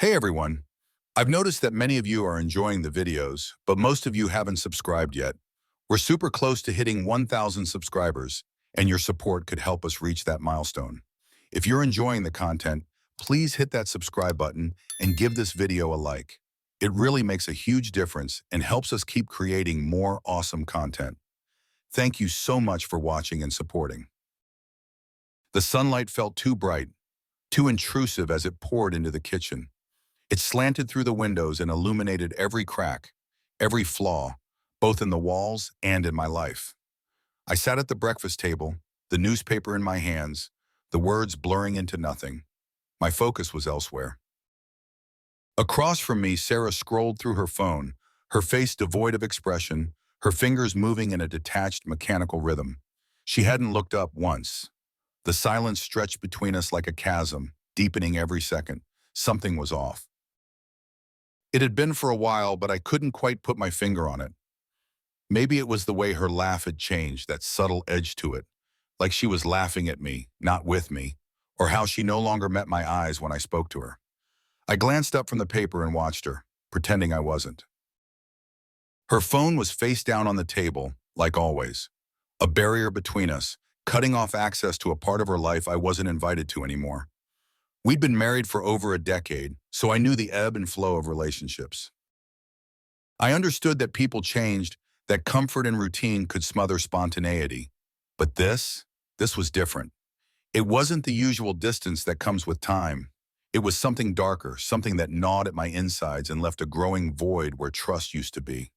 Hey everyone, I've noticed that many of you are enjoying the videos, but most of you haven't subscribed yet. We're super close to hitting 1,000 subscribers, and your support could help us reach that milestone. If you're enjoying the content, please hit that subscribe button and give this video a like. It really makes a huge difference and helps us keep creating more awesome content. Thank you so much for watching and supporting. The sunlight felt too bright, too intrusive as it poured into the kitchen. It slanted through the windows and illuminated every crack, every flaw, both in the walls and in my life. I sat at the breakfast table, the newspaper in my hands, the words blurring into nothing. My focus was elsewhere. Across from me, Sarah scrolled through her phone, her face devoid of expression, her fingers moving in a detached mechanical rhythm. She hadn't looked up once. The silence stretched between us like a chasm, deepening every second. Something was off. It had been for a while, but I couldn't quite put my finger on it. Maybe it was the way her laugh had changed, that subtle edge to it, like she was laughing at me, not with me, or how she no longer met my eyes when I spoke to her. I glanced up from the paper and watched her, pretending I wasn't. Her phone was face down on the table, like always, a barrier between us, cutting off access to a part of her life I wasn't invited to anymore. We'd been married for over a decade, so I knew the ebb and flow of relationships. I understood that people changed, that comfort and routine could smother spontaneity. But this was different. It wasn't the usual distance that comes with time. It was something darker, something that gnawed at my insides and left a growing void where trust used to be.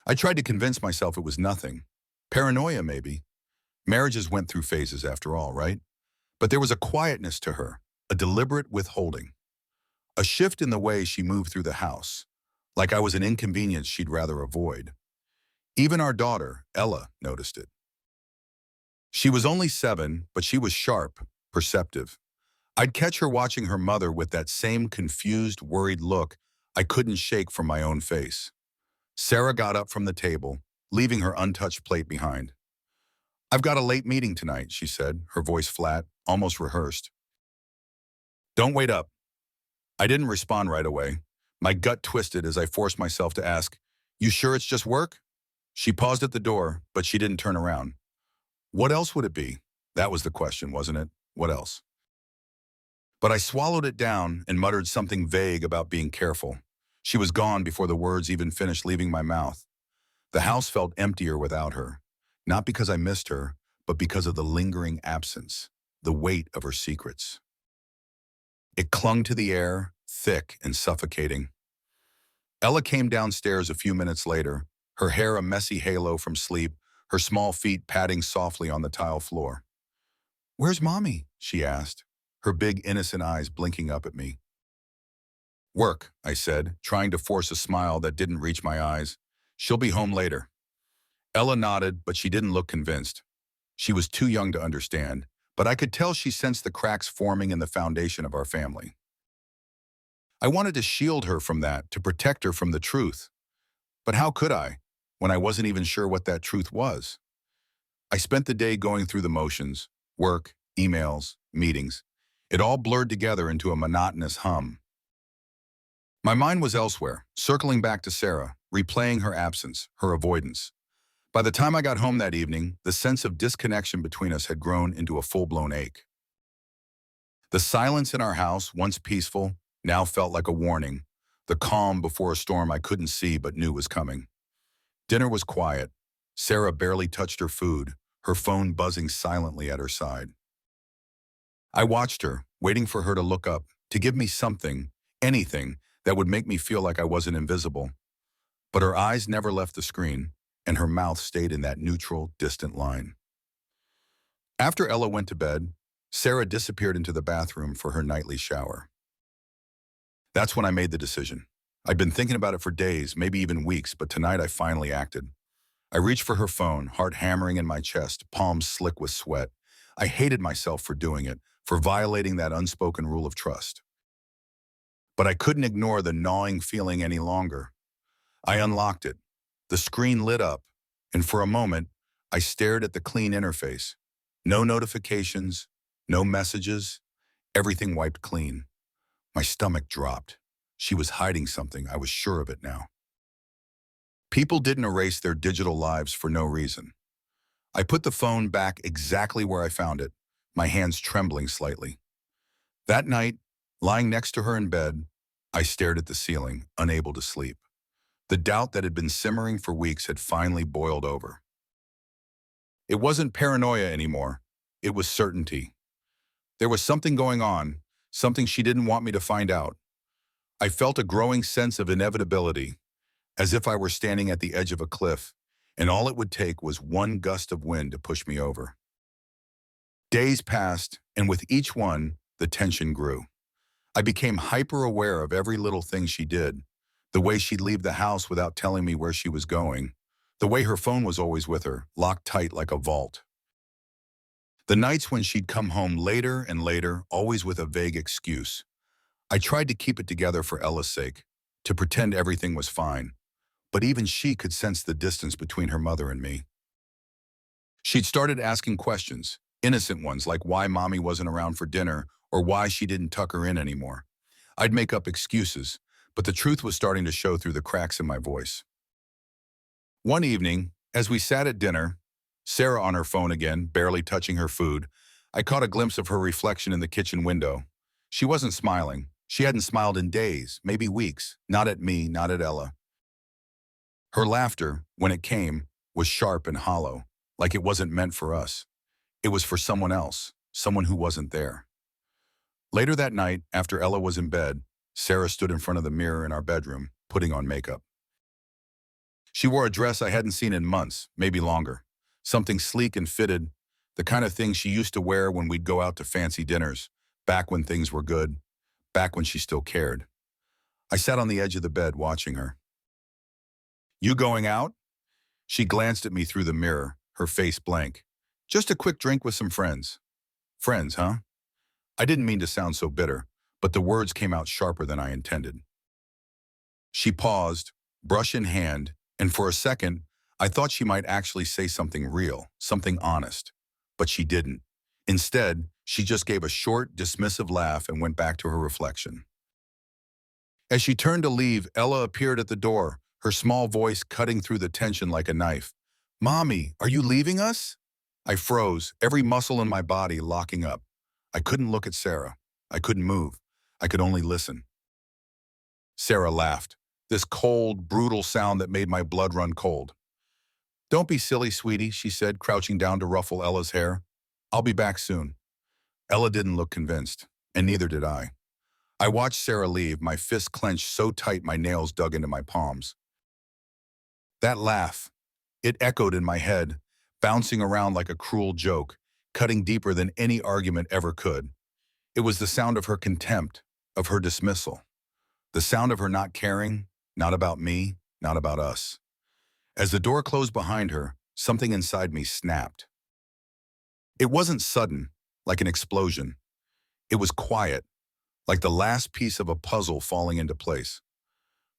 I tried to convince myself it was nothing. Paranoia, maybe. Marriages went through phases after all, right? But there was a quietness to her, a deliberate withholding, a shift in the way she moved through the house, like I was an inconvenience she'd rather avoid. Even our daughter, Ella, noticed it. She was only 7, but she was sharp, perceptive. I'd catch her watching her mother with that same confused, worried look I couldn't shake from my own face. Sarah got up from the table, leaving her untouched plate behind. "I've got a late meeting tonight," she said, her voice flat, almost rehearsed. "Don't wait up." I didn't respond right away. My gut twisted as I forced myself to ask, "You sure it's just work?" She paused at the door, but she didn't turn around. What else would it be? That was the question, wasn't it? What else? But I swallowed it down and muttered something vague about being careful. She was gone before the words even finished leaving my mouth. The house felt emptier without her, not because I missed her, but because of the lingering absence, the weight of her secrets. It clung to the air, thick and suffocating. Ella came downstairs a few minutes later, her hair a messy halo from sleep, her small feet padding softly on the tile floor. "Where's Mommy?" she asked, her big innocent eyes blinking up at me. "Work," I said, trying to force a smile that didn't reach my eyes. "She'll be home later." Ella nodded, but she didn't look convinced. She was too young to understand, but I could tell she sensed the cracks forming in the foundation of our family. I wanted to shield her from that, to protect her from the truth. But how could I, when I wasn't even sure what that truth was? I spent the day going through the motions, work, emails, meetings. It all blurred together into a monotonous hum. My mind was elsewhere, circling back to Sarah, replaying her absence, her avoidance. By the time I got home that evening, the sense of disconnection between us had grown into a full-blown ache. The silence in our house, once peaceful, now felt like a warning, the calm before a storm I couldn't see but knew was coming. Dinner was quiet. Sarah barely touched her food, her phone buzzing silently at her side. I watched her, waiting for her to look up, to give me something, anything, that would make me feel like I wasn't invisible. But her eyes never left the screen, and her mouth stayed in that neutral, distant line. After Ella went to bed, Sarah disappeared into the bathroom for her nightly shower. That's when I made the decision. I'd been thinking about it for days, maybe even weeks, but tonight I finally acted. I reached for her phone, heart hammering in my chest, palms slick with sweat. I hated myself for doing it, for violating that unspoken rule of trust. But I couldn't ignore the gnawing feeling any longer. I unlocked it. The screen lit up, and for a moment, I stared at the clean interface. No notifications, no messages, everything wiped clean. My stomach dropped. She was hiding something, I was sure of it now. People didn't erase their digital lives for no reason. I put the phone back exactly where I found it, my hands trembling slightly. That night, lying next to her in bed, I stared at the ceiling, unable to sleep. The doubt that had been simmering for weeks had finally boiled over. It wasn't paranoia anymore. It was certainty. There was something going on, something she didn't want me to find out. I felt a growing sense of inevitability, as if I were standing at the edge of a cliff, and all it would take was one gust of wind to push me over. Days passed, and with each one, the tension grew. I became hyper-aware of every little thing she did, the way she'd leave the house without telling me where she was going, the way her phone was always with her, locked tight like a vault. The nights when she'd come home later and later, always with a vague excuse. I tried to keep it together for Ella's sake, to pretend everything was fine, but even she could sense the distance between her mother and me. She'd started asking questions, innocent ones like why mommy wasn't around for dinner or why she didn't tuck her in anymore. I'd make up excuses, but the truth was starting to show through the cracks in my voice. One evening, as we sat at dinner, Sarah on her phone again, barely touching her food, I caught a glimpse of her reflection in the kitchen window. She wasn't smiling. She hadn't smiled in days, maybe weeks, not at me, not at Ella. Her laughter, when it came, was sharp and hollow, like it wasn't meant for us. It was for someone else, someone who wasn't there. Later that night, after Ella was in bed, Sarah stood in front of the mirror in our bedroom, putting on makeup. She wore a dress I hadn't seen in months, maybe longer. Something sleek and fitted, the kind of thing she used to wear when we'd go out to fancy dinners, back when things were good, back when she still cared. I sat on the edge of the bed watching her. "You going out?" She glanced at me through the mirror, her face blank. "Just a quick drink with some friends." "Friends, huh?" I didn't mean to sound so bitter, but the words came out sharper than I intended. She paused, brush in hand, and for a second, I thought she might actually say something real, something honest. But she didn't. Instead, she just gave a short, dismissive laugh and went back to her reflection. As she turned to leave, Ella appeared at the door, her small voice cutting through the tension like a knife. "Mommy, are you leaving us?" I froze, every muscle in my body locking up. I couldn't look at Sarah. I couldn't move. I could only listen. Sarah laughed, this cold, brutal sound that made my blood run cold. "Don't be silly, sweetie," she said, crouching down to ruffle Ella's hair. "I'll be back soon." Ella didn't look convinced, and neither did I. I watched Sarah leave, my fist clenched so tight my nails dug into my palms. That laugh, it echoed in my head, bouncing around like a cruel joke, cutting deeper than any argument ever could. It was the sound of her contempt, of her dismissal. The sound of her not caring, not about me, not about us. As the door closed behind her, something inside me snapped. It wasn't sudden, like an explosion. It was quiet, like the last piece of a puzzle falling into place.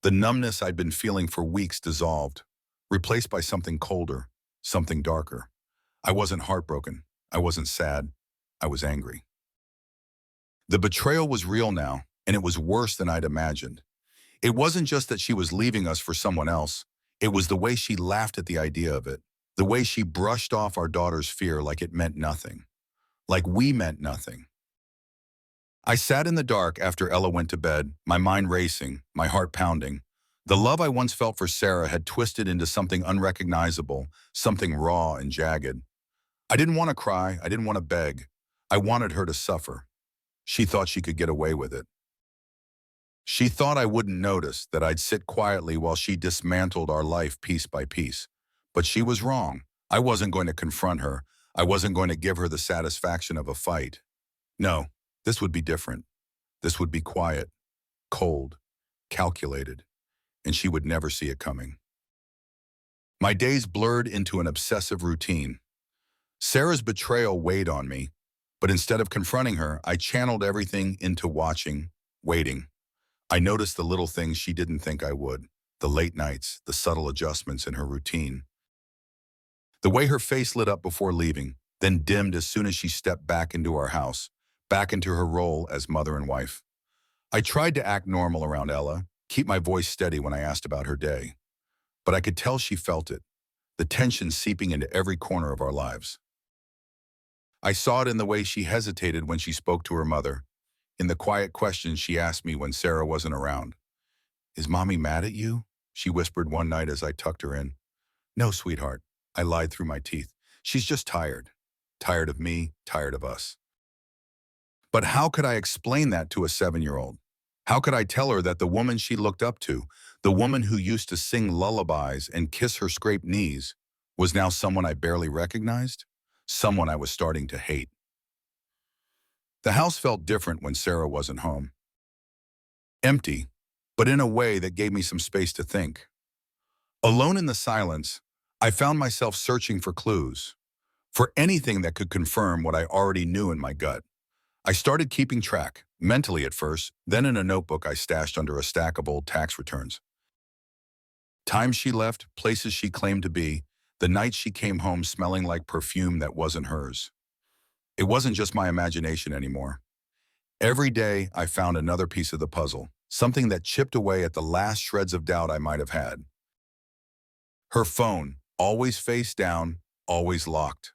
The numbness I'd been feeling for weeks dissolved, replaced by something colder, something darker. I wasn't heartbroken. I wasn't sad. I was angry. The betrayal was real now, and it was worse than I'd imagined. It wasn't just that she was leaving us for someone else. It was the way she laughed at the idea of it, the way she brushed off our daughter's fear like it meant nothing, like we meant nothing. I sat in the dark after Ella went to bed, my mind racing, my heart pounding. The love I once felt for Sarah had twisted into something unrecognizable, something raw and jagged. I didn't want to cry, I didn't want to beg. I wanted her to suffer. She thought she could get away with it. She thought I wouldn't notice, that I'd sit quietly while she dismantled our life piece by piece. But she was wrong. I wasn't going to confront her. I wasn't going to give her the satisfaction of a fight. No, this would be different. This would be quiet, cold, calculated, and she would never see it coming. My days blurred into an obsessive routine. Sarah's betrayal weighed on me, but instead of confronting her, I channeled everything into watching, waiting. I noticed the little things she didn't think I would, the late nights, the subtle adjustments in her routine. The way her face lit up before leaving, then dimmed as soon as she stepped back into our house, back into her role as mother and wife. I tried to act normal around Ella, keep my voice steady when I asked about her day, but I could tell she felt it, the tension seeping into every corner of our lives. I saw it in the way she hesitated when she spoke to her mother, in the quiet questions she asked me when Sarah wasn't around. "Is Mommy mad at you?" she whispered one night as I tucked her in. "No, sweetheart," I lied through my teeth. "She's just tired. Tired of me, tired of us." But how could I explain that to a 7-year-old? How could I tell her that the woman she looked up to, the woman who used to sing lullabies and kiss her scraped knees, was now someone I barely recognized? Someone I was starting to hate. The house felt different when Sarah wasn't home. Empty, but in a way that gave me some space to think. Alone in the silence, I found myself searching for clues, for anything that could confirm what I already knew in my gut. I started keeping track, mentally at first, then in a notebook I stashed under a stack of old tax returns. Times she left, places she claimed to be, the nights she came home smelling like perfume that wasn't hers. It wasn't just my imagination anymore. Every day I found another piece of the puzzle, something that chipped away at the last shreds of doubt I might have had. Her phone, always face down, always locked.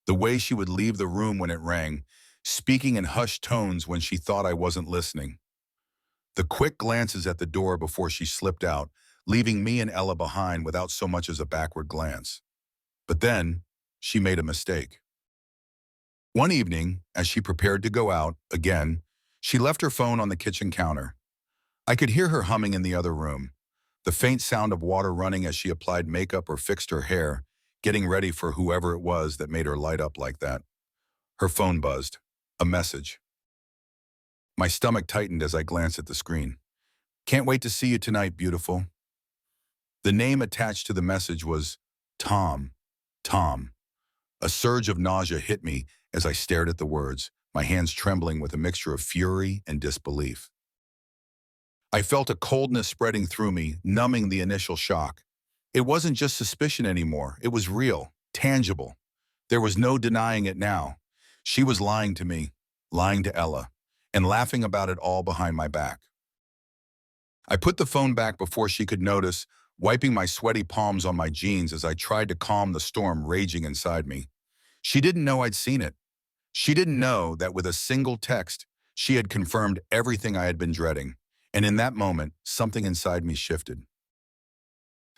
The way she would leave the room when it rang, speaking in hushed tones when she thought I wasn't listening. The quick glances at the door before she slipped out, leaving me and Ella behind without so much as a backward glance. But then, she made a mistake. One evening, as she prepared to go out, again, she left her phone on the kitchen counter. I could hear her humming in the other room, the faint sound of water running as she applied makeup or fixed her hair, getting ready for whoever it was that made her light up like that. Her phone buzzed. A message. My stomach tightened as I glanced at the screen. "Can't wait to see you tonight, beautiful." The name attached to the message was Tom. Tom. A surge of nausea hit me as I stared at the words, my hands trembling with a mixture of fury and disbelief. I felt a coldness spreading through me, numbing the initial shock. It wasn't just suspicion anymore. It was real, tangible. There was no denying it now. She was lying to me, lying to Ella, and laughing about it all behind my back. I put the phone back before she could notice, wiping my sweaty palms on my jeans as I tried to calm the storm raging inside me. She didn't know I'd seen it. She didn't know that with a single text, she had confirmed everything I had been dreading. And in that moment, something inside me shifted.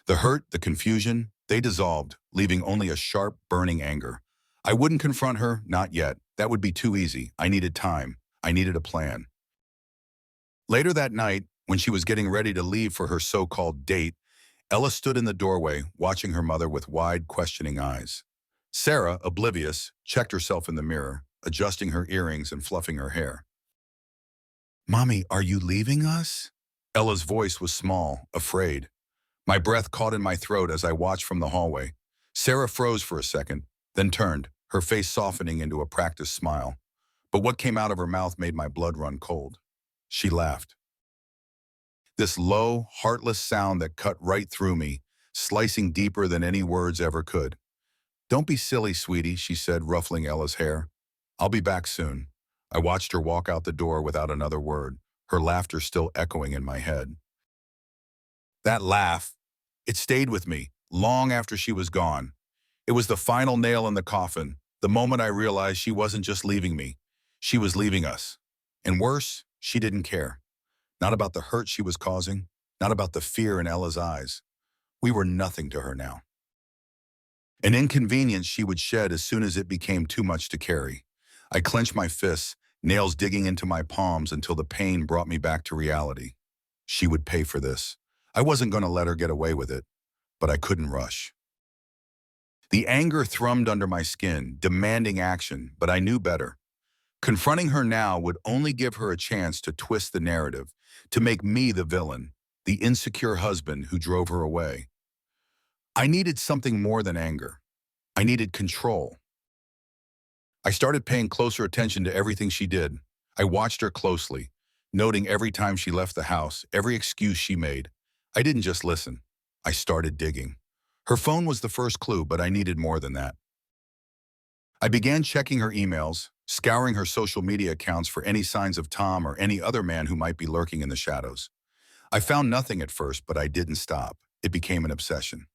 The hurt, the confusion, they dissolved, leaving only a sharp, burning anger. I wouldn't confront her, not yet. That would be too easy. I needed time. I needed a plan. Later that night, when she was getting ready to leave for her so-called date, Ella stood in the doorway, watching her mother with wide, questioning eyes. Sarah, oblivious, checked herself in the mirror, adjusting her earrings and fluffing her hair. "Mommy, are you leaving us?" Ella's voice was small, afraid. My breath caught in my throat as I watched from the hallway. Sarah froze for a second, then turned, her face softening into a practiced smile. But what came out of her mouth made my blood run cold. She laughed. This low, heartless sound that cut right through me, slicing deeper than any words ever could. "Don't be silly, sweetie," she said, ruffling Ella's hair. "I'll be back soon." I watched her walk out the door without another word, her laughter still echoing in my head. That laugh, it stayed with me, long after she was gone. It was the final nail in the coffin, the moment I realized she wasn't just leaving me. She was leaving us. And worse, she didn't care. Not about the hurt she was causing, not about the fear in Ella's eyes. We were nothing to her now. An inconvenience she would shed as soon as it became too much to carry. I clenched my fists, nails digging into my palms until the pain brought me back to reality. She would pay for this. I wasn't going to let her get away with it, but I couldn't rush. The anger thrummed under my skin, demanding action, but I knew better. Confronting her now would only give her a chance to twist the narrative, to make me the villain, the insecure husband who drove her away. I needed something more than anger. I needed control. I started paying closer attention to everything she did. I watched her closely, noting every time she left the house, every excuse she made. I didn't just listen. I started digging. Her phone was the first clue, but I needed more than that. I began checking her emails, scouring her social media accounts for any signs of Tom or any other man who might be lurking in the shadows. I found nothing at first, but I didn't stop. It became an obsession.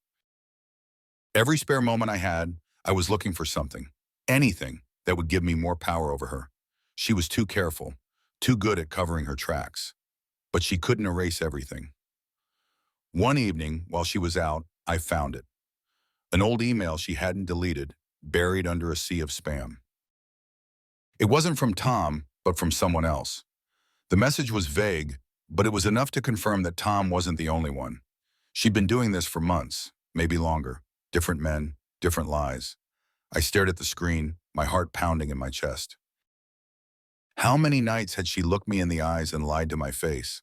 Every spare moment I had, I was looking for something, anything that would give me more power over her. She was too careful, too good at covering her tracks, but she couldn't erase everything. One evening, while she was out, I found it. An old email she hadn't deleted, buried under a sea of spam. It wasn't from Tom, but from someone else. The message was vague, but it was enough to confirm that Tom wasn't the only one. She'd been doing this for months, maybe longer. Different men, different lies. I stared at the screen, my heart pounding in my chest. How many nights had she looked me in the eyes and lied to my face?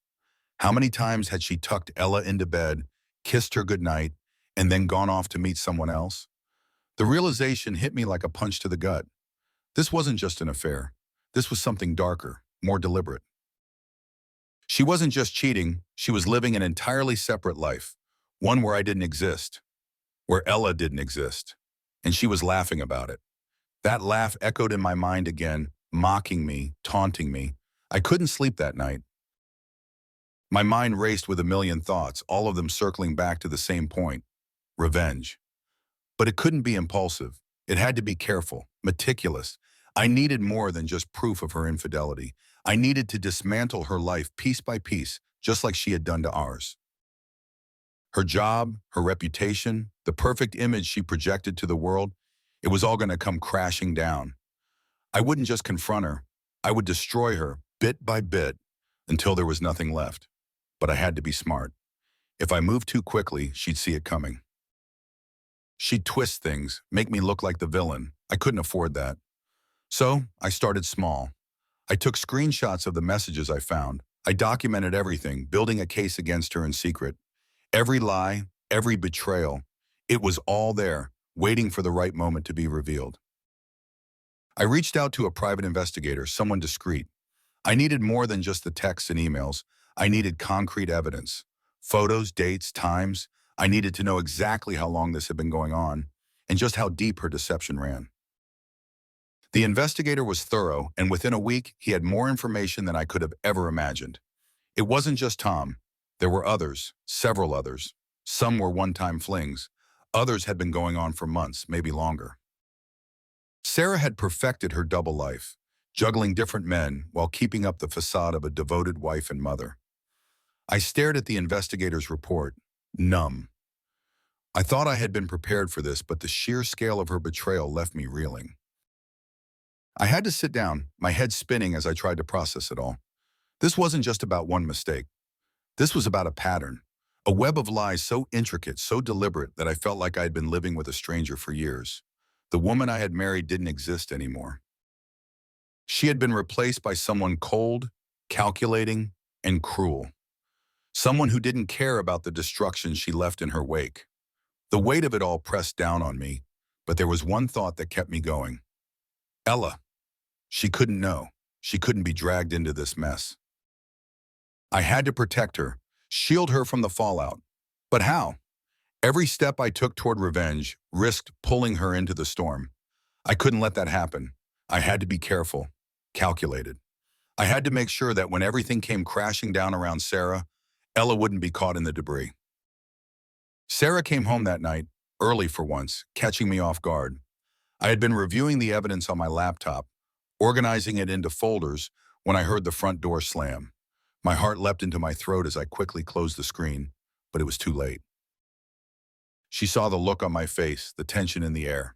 How many times had she tucked Ella into bed, kissed her goodnight, and then gone off to meet someone else? The realization hit me like a punch to the gut. This wasn't just an affair. This was something darker, more deliberate. She wasn't just cheating, she was living an entirely separate life, one where I didn't exist, where Ella didn't exist, and she was laughing about it. That laugh echoed in my mind again, mocking me, taunting me. I couldn't sleep that night. My mind raced with a million thoughts, all of them circling back to the same point: revenge. But it couldn't be impulsive. It had to be careful, meticulous. I needed more than just proof of her infidelity. I needed to dismantle her life piece by piece, just like she had done to ours. Her job, her reputation, the perfect image she projected to the world, it was all going to come crashing down. I wouldn't just confront her. I would destroy her, bit by bit, until there was nothing left. But I had to be smart. If I moved too quickly, she'd see it coming. She'd twist things, make me look like the villain. I couldn't afford that. So I started small. I took screenshots of the messages I found. I documented everything, building a case against her in secret. Every lie, every betrayal, it was all there, waiting for the right moment to be revealed. I reached out to a private investigator, someone discreet. I needed more than just the texts and emails. I needed concrete evidence. Photos, dates, times. I needed to know exactly how long this had been going on and just how deep her deception ran. The investigator was thorough, and within a week, he had more information than I could have ever imagined. It wasn't just Tom. There were others, several others. Some were one-time flings. Others had been going on for months, maybe longer. Sarah had perfected her double life, juggling different men while keeping up the facade of a devoted wife and mother. I stared at the investigator's report, numb. I thought I had been prepared for this, but the sheer scale of her betrayal left me reeling. I had to sit down, my head spinning as I tried to process it all. This wasn't just about one mistake. This was about a pattern, a web of lies so intricate, so deliberate that I felt like I had been living with a stranger for years. The woman I had married didn't exist anymore. She had been replaced by someone cold, calculating, and cruel. Someone who didn't care about the destruction she left in her wake. The weight of it all pressed down on me, but there was one thought that kept me going. Ella. She couldn't know. She couldn't be dragged into this mess. I had to protect her, shield her from the fallout. But how? Every step I took toward revenge risked pulling her into the storm. I couldn't let that happen. I had to be careful, calculated. I had to make sure that when everything came crashing down around Sarah, Ella wouldn't be caught in the debris. Sarah came home that night, early for once, catching me off guard. I had been reviewing the evidence on my laptop, organizing it into folders, when I heard the front door slam. My heart leapt into my throat as I quickly closed the screen, but it was too late. She saw the look on my face, the tension in the air.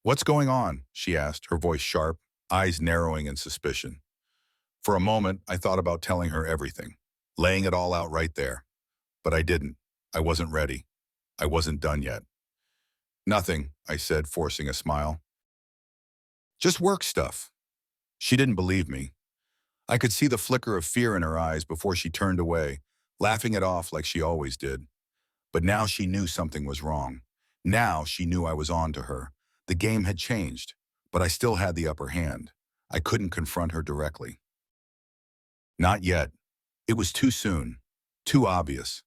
"What's going on?" she asked, her voice sharp, eyes narrowing in suspicion. For a moment, I thought about telling her everything, laying it all out right there. But I didn't. I wasn't ready. I wasn't done yet. "Nothing," I said, forcing a smile. "Just work stuff." She didn't believe me. I could see the flicker of fear in her eyes before she turned away, laughing it off like she always did. But now she knew something was wrong. Now she knew I was on to her. The game had changed, but I still had the upper hand. I couldn't confront her directly. Not yet. It was too soon, too obvious.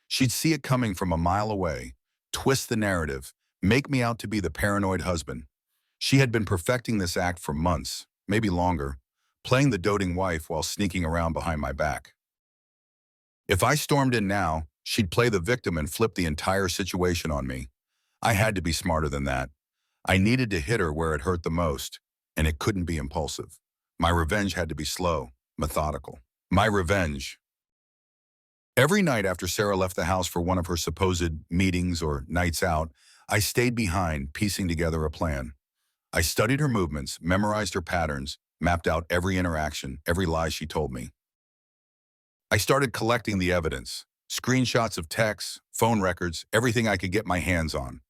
She'd see it coming from a mile away, twist the narrative, make me out to be the paranoid husband. She had been perfecting this act for months, maybe longer, playing the doting wife while sneaking around behind my back. If I stormed in now, she'd play the victim and flip the entire situation on me. I had to be smarter than that. I needed to hit her where it hurt the most, and it couldn't be impulsive. My revenge had to be slow, methodical. My revenge. Every night after Sarah left the house for one of her supposed meetings or nights out, I stayed behind, piecing together a plan. I studied her movements, memorized her patterns, mapped out every interaction, every lie she told me. I started collecting the evidence, screenshots of texts, phone records, everything I could get my hands on.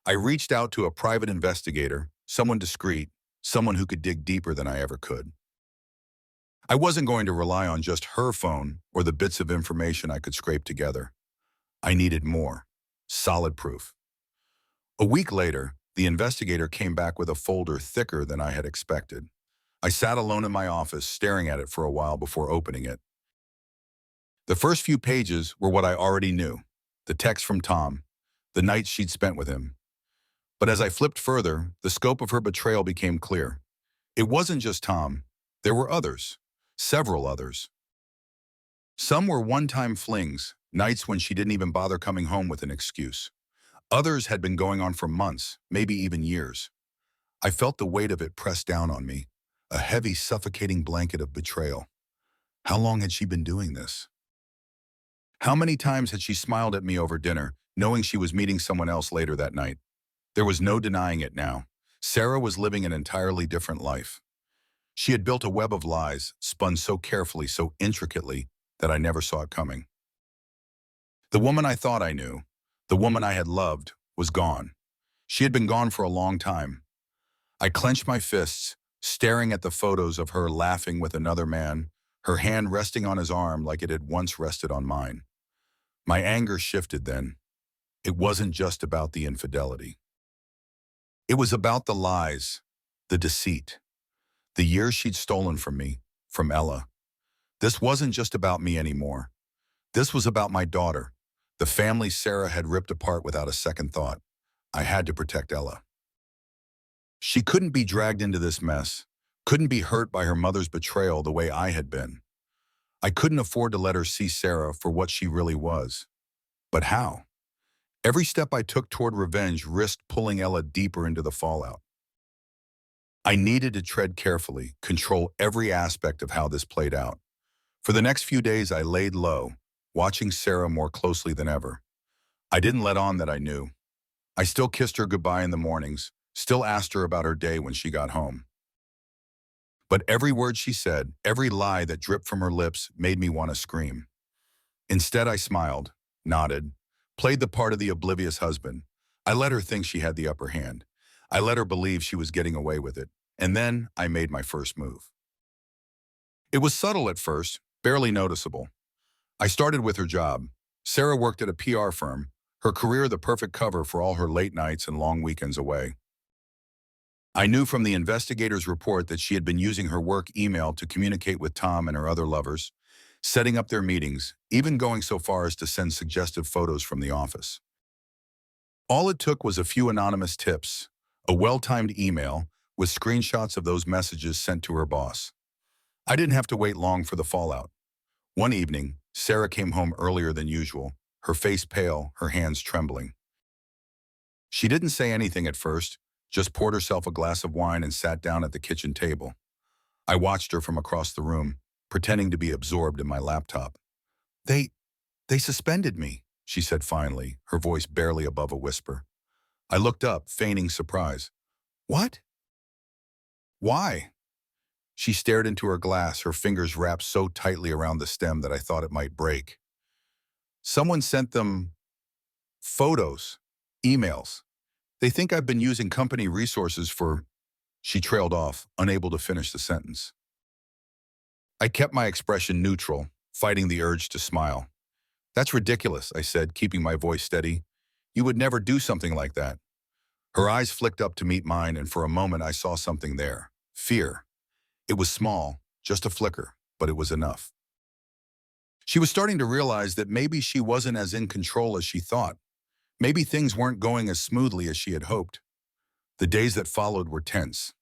I reached out to a private investigator, someone discreet, someone who could dig deeper than I ever could. I wasn't going to rely on just her phone or the bits of information I could scrape together. I needed more, solid proof. A week later, the investigator came back with a folder thicker than I had expected. I sat alone in my office, staring at it for a while before opening it. The first few pages were what I already knew, the text from Tom, the nights she'd spent with him. But as I flipped further, the scope of her betrayal became clear. It wasn't just Tom. There were others, several others. Some were one-time flings, nights when she didn't even bother coming home with an excuse. Others had been going on for months, maybe even years. I felt the weight of it press down on me, a heavy, suffocating blanket of betrayal. How long had she been doing this? How many times had she smiled at me over dinner, knowing she was meeting someone else later that night? There was no denying it now. Sarah was living an entirely different life. She had built a web of lies, spun so carefully, so intricately, that I never saw it coming. The woman I thought I knew, the woman I had loved, was gone. She had been gone for a long time. I clenched my fists, staring at the photos of her laughing with another man, her hand resting on his arm like it had once rested on mine. My anger shifted then. It wasn't just about the infidelity. It was about the lies, the deceit, the years she'd stolen from me, from Ella. This wasn't just about me anymore. This was about my daughter, the family Sarah had ripped apart without a second thought. I had to protect Ella. She couldn't be dragged into this mess, couldn't be hurt by her mother's betrayal the way I had been. I couldn't afford to let her see Sarah for what she really was. But how? Every step I took toward revenge risked pulling Ella deeper into the fallout. I needed to tread carefully, control every aspect of how this played out. For the next few days, I laid low, watching Sarah more closely than ever. I didn't let on that I knew. I still kissed her goodbye in the mornings, still asked her about her day when she got home. But every word she said, every lie that dripped from her lips made me want to scream. Instead, I smiled, nodded, played the part of the oblivious husband. I let her think she had the upper hand. I let her believe she was getting away with it. And then I made my first move. It was subtle at first, barely noticeable. I started with her job. Sarah worked at a PR firm, her career the perfect cover for all her late nights and long weekends away. I knew from the investigator's report that she had been using her work email to communicate with Tom and her other lovers, setting up their meetings, even going so far as to send suggestive photos from the office. All it took was a few anonymous tips, a well-timed email with screenshots of those messages sent to her boss. I didn't have to wait long for the fallout. One evening, Sarah came home earlier than usual, her face pale, her hands trembling. She didn't say anything at first, just poured herself a glass of wine and sat down at the kitchen table. I watched her from across the room, pretending to be absorbed in my laptop. They suspended me, she said finally, her voice barely above a whisper. I looked up, feigning surprise. What? Why? She stared into her glass, her fingers wrapped so tightly around the stem that I thought it might break. Someone sent them photos, emails. They think I've been using company resources for... She trailed off, unable to finish the sentence. I kept my expression neutral, fighting the urge to smile. That's ridiculous, I said, keeping my voice steady. You would never do something like that. Her eyes flicked up to meet mine, and for a moment I saw something there. Fear. It was small, just a flicker, but it was enough. She was starting to realize that maybe she wasn't as in control as she thought. Maybe things weren't going as smoothly as she had hoped. The days that followed were tense.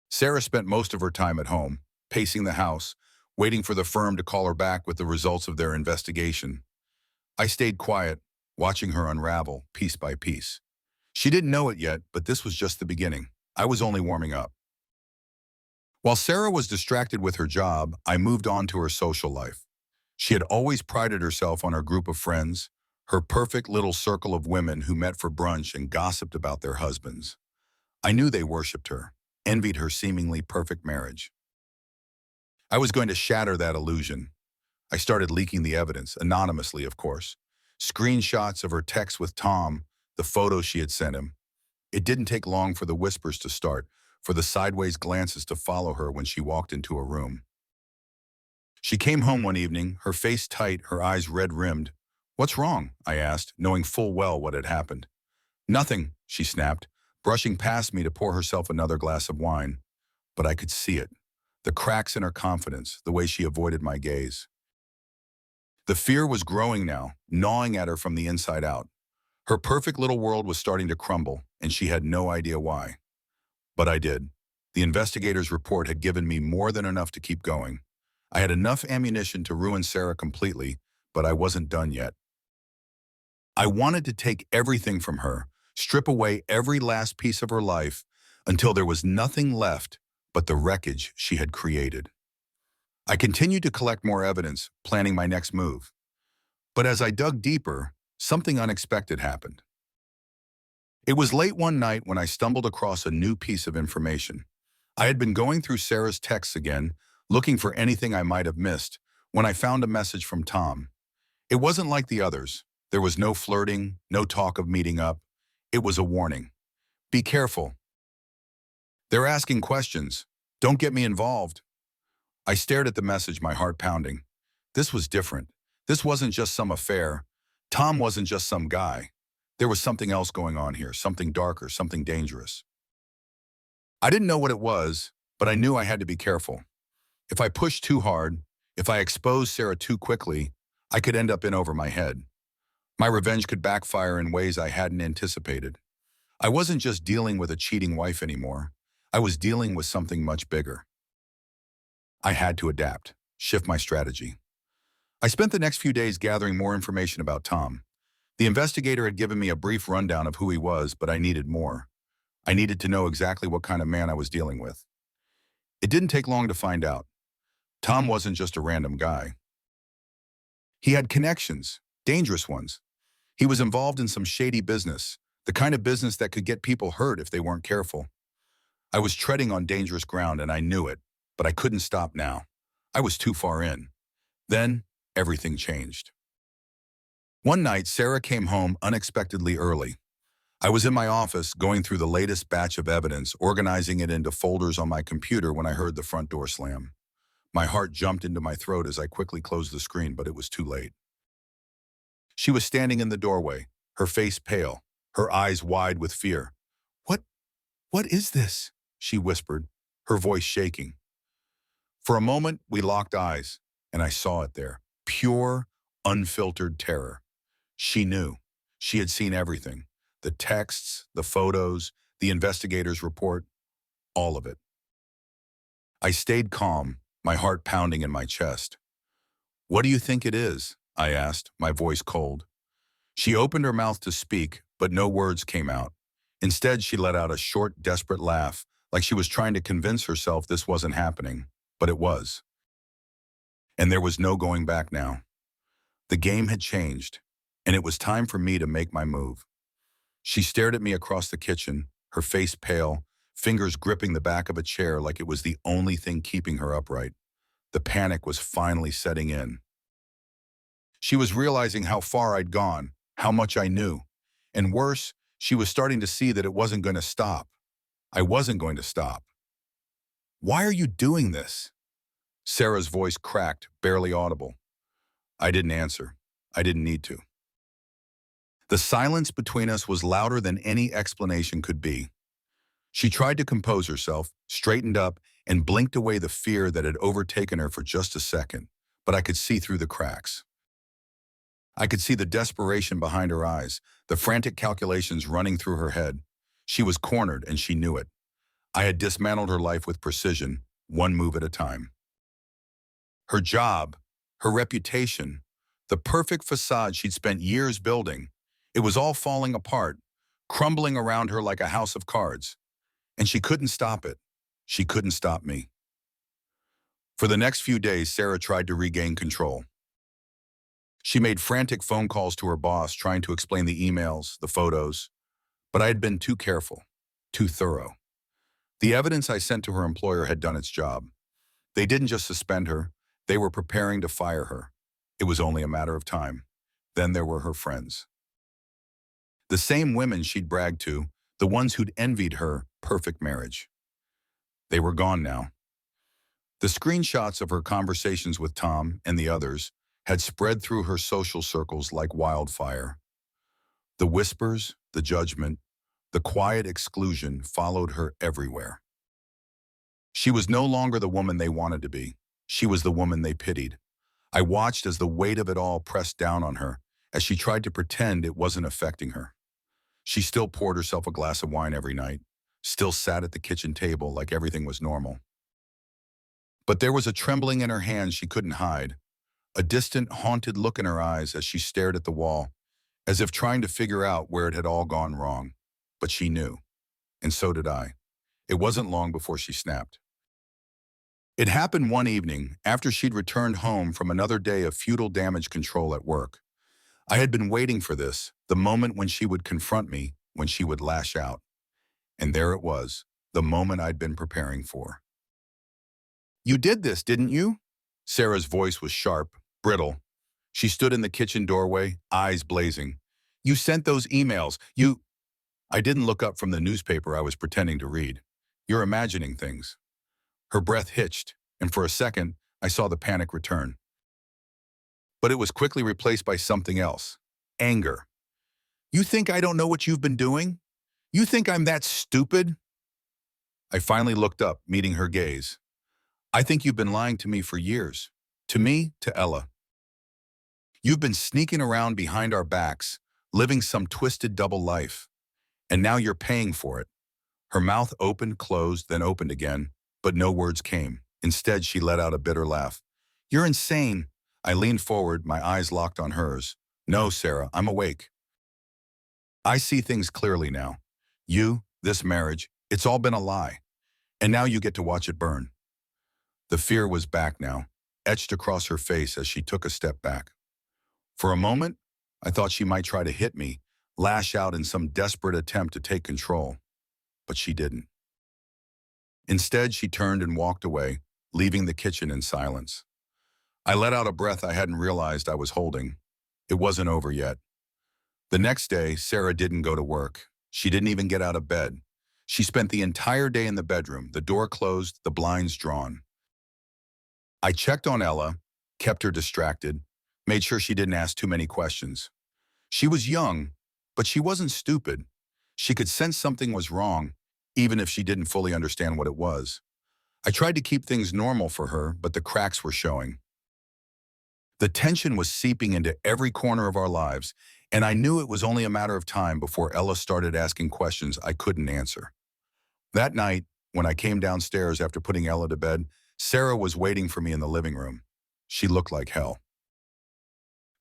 Sarah spent most of her time at home, pacing the house, waiting for the firm to call her back with the results of their investigation. I stayed quiet, watching her unravel piece by piece. She didn't know it yet, but this was just the beginning. I was only warming up. While Sarah was distracted with her job, I moved on to her social life. She had always prided herself on her group of friends, her perfect little circle of women who met for brunch and gossiped about their husbands. I knew they worshipped her, envied her seemingly perfect marriage. I was going to shatter that illusion. I started leaking the evidence, anonymously, of course. Screenshots of her texts with Tom, the photos she had sent him. It didn't take long for the whispers to start, for the sideways glances to follow her when she walked into a room. She came home one evening, her face tight, her eyes red-rimmed. "What's wrong?" I asked, knowing full well what had happened. "Nothing," she snapped, brushing past me to pour herself another glass of wine. But I could see it. The cracks in her confidence, the way she avoided my gaze. The fear was growing now, gnawing at her from the inside out. Her perfect little world was starting to crumble, and she had no idea why. But I did. The investigator's report had given me more than enough to keep going. I had enough ammunition to ruin Sarah completely, but I wasn't done yet. I wanted to take everything from her, strip away every last piece of her life, until there was nothing left but the wreckage she had created. I continued to collect more evidence, planning my next move. But as I dug deeper, something unexpected happened. It was late one night when I stumbled across a new piece of information. I had been going through Sarah's texts again, looking for anything I might have missed, when I found a message from Tom. It wasn't like the others. There was no flirting, no talk of meeting up. It was a warning. "Be careful. They're asking questions. Don't get me involved." I stared at the message, my heart pounding. This was different. This wasn't just some affair. Tom wasn't just some guy. There was something else going on here, something darker, something dangerous. I didn't know what it was, but I knew I had to be careful. If I pushed too hard, if I exposed Sarah too quickly, I could end up in over my head. My revenge could backfire in ways I hadn't anticipated. I wasn't just dealing with a cheating wife anymore. I was dealing with something much bigger. I had to adapt, shift my strategy. I spent the next few days gathering more information about Tom. The investigator had given me a brief rundown of who he was, but I needed more. I needed to know exactly what kind of man I was dealing with. It didn't take long to find out. Tom wasn't just a random guy. He had connections, dangerous ones. He was involved in some shady business, the kind of business that could get people hurt if they weren't careful. I was treading on dangerous ground and I knew it, but I couldn't stop now. I was too far in. Then, everything changed. One night, Sarah came home unexpectedly early. I was in my office going through the latest batch of evidence, organizing it into folders on my computer when I heard the front door slam. My heart jumped into my throat as I quickly closed the screen, but it was too late. She was standing in the doorway, her face pale, her eyes wide with fear. What is this?" she whispered, her voice shaking. For a moment, we locked eyes, and I saw it there. Pure, unfiltered terror. She knew. She had seen everything. The texts, the photos, the investigator's report, all of it. I stayed calm, my heart pounding in my chest. "What do you think it is?" I asked, my voice cold. She opened her mouth to speak, but no words came out. Instead, she let out a short, desperate laugh, like she was trying to convince herself this wasn't happening, but it was. And there was no going back now. The game had changed, and it was time for me to make my move. She stared at me across the kitchen, her face pale, fingers gripping the back of a chair like it was the only thing keeping her upright. The panic was finally setting in. She was realizing how far I'd gone, how much I knew. And worse, she was starting to see that it wasn't going to stop. I wasn't going to stop. "Why are you doing this?" Sarah's voice cracked, barely audible. I didn't answer. I didn't need to. The silence between us was louder than any explanation could be. She tried to compose herself, straightened up, and blinked away the fear that had overtaken her for just a second, but I could see through the cracks. I could see the desperation behind her eyes, the frantic calculations running through her head. She was cornered and she knew it. I had dismantled her life with precision, one move at a time. Her job, her reputation, the perfect facade she'd spent years building, it was all falling apart, crumbling around her like a house of cards. And she couldn't stop it. She couldn't stop me. For the next few days, Sarah tried to regain control. She made frantic phone calls to her boss, trying to explain the emails, the photos. But I had been too careful, too thorough. The evidence I sent to her employer had done its job. They didn't just suspend her, they were preparing to fire her. It was only a matter of time. Then there were her friends. The same women she'd bragged to, the ones who'd envied her perfect marriage. They were gone now. The screenshots of her conversations with Tom and the others had spread through her social circles like wildfire. The whispers, the judgment, the quiet exclusion followed her everywhere. She was no longer the woman they wanted to be. She was the woman they pitied. I watched as the weight of it all pressed down on her, as she tried to pretend it wasn't affecting her. She still poured herself a glass of wine every night, still sat at the kitchen table like everything was normal. But there was a trembling in her hands she couldn't hide, a distant, haunted look in her eyes as she stared at the wall, as if trying to figure out where it had all gone wrong. But she knew, and so did I. It wasn't long before she snapped. It happened one evening after she'd returned home from another day of futile damage control at work. I had been waiting for this, the moment when she would confront me, when she would lash out. And there it was, the moment I'd been preparing for. "You did this, didn't you?" Sarah's voice was sharp, brittle. She stood in the kitchen doorway, eyes blazing. "You sent those emails. I didn't look up from the newspaper I was pretending to read. You're imagining things." Her breath hitched, and for a second, I saw the panic return. But it was quickly replaced by something else. Anger. "You think I don't know what you've been doing? You think I'm that stupid?" I finally looked up, meeting her gaze. "I think you've been lying to me for years. To me, to Ella. You've been sneaking around behind our backs, living some twisted double life. And now you're paying for it." Her mouth opened, closed, then opened again, but no words came. Instead, she let out a bitter laugh. "You're insane." I leaned forward, my eyes locked on hers. "No, Sarah, I'm awake. I see things clearly now. You, this marriage, it's all been a lie. And now you get to watch it burn." The fear was back now, etched across her face as she took a step back. For a moment, I thought she might try to hit me, lash out in some desperate attempt to take control. But she didn't. Instead, she turned and walked away, leaving the kitchen in silence. I let out a breath I hadn't realized I was holding. It wasn't over yet. The next day, Sarah didn't go to work. She didn't even get out of bed. She spent the entire day in the bedroom, the door closed, the blinds drawn. I checked on Ella, kept her distracted, made sure she didn't ask too many questions. She was young, but she wasn't stupid. She could sense something was wrong, even if she didn't fully understand what it was. I tried to keep things normal for her, but the cracks were showing. The tension was seeping into every corner of our lives, and I knew it was only a matter of time before Ella started asking questions I couldn't answer. That night, when I came downstairs after putting Ella to bed, Sarah was waiting for me in the living room. She looked like hell.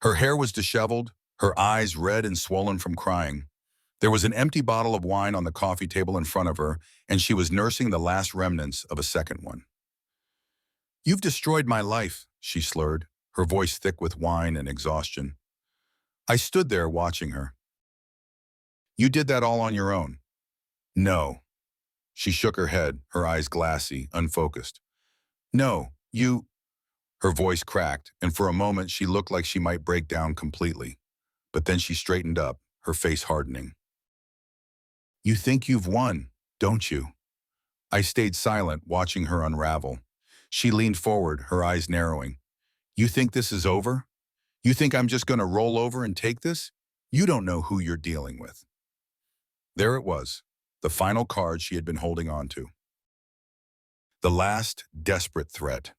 Her hair was disheveled, her eyes red and swollen from crying. There was an empty bottle of wine on the coffee table in front of her, and she was nursing the last remnants of a second one. "You've destroyed my life," she slurred, her voice thick with wine and exhaustion. I stood there watching her. "You did that all on your own." "No." She shook her head, her eyes glassy, unfocused. "No, you—" Her voice cracked, and for a moment she looked like she might break down completely. But then she straightened up, her face hardening. "You think you've won, don't you?" I stayed silent, watching her unravel. She leaned forward, her eyes narrowing. "You think this is over? You think I'm just going to roll over and take this? You don't know who you're dealing with." There it was, the final card she had been holding on to. The last, desperate threat.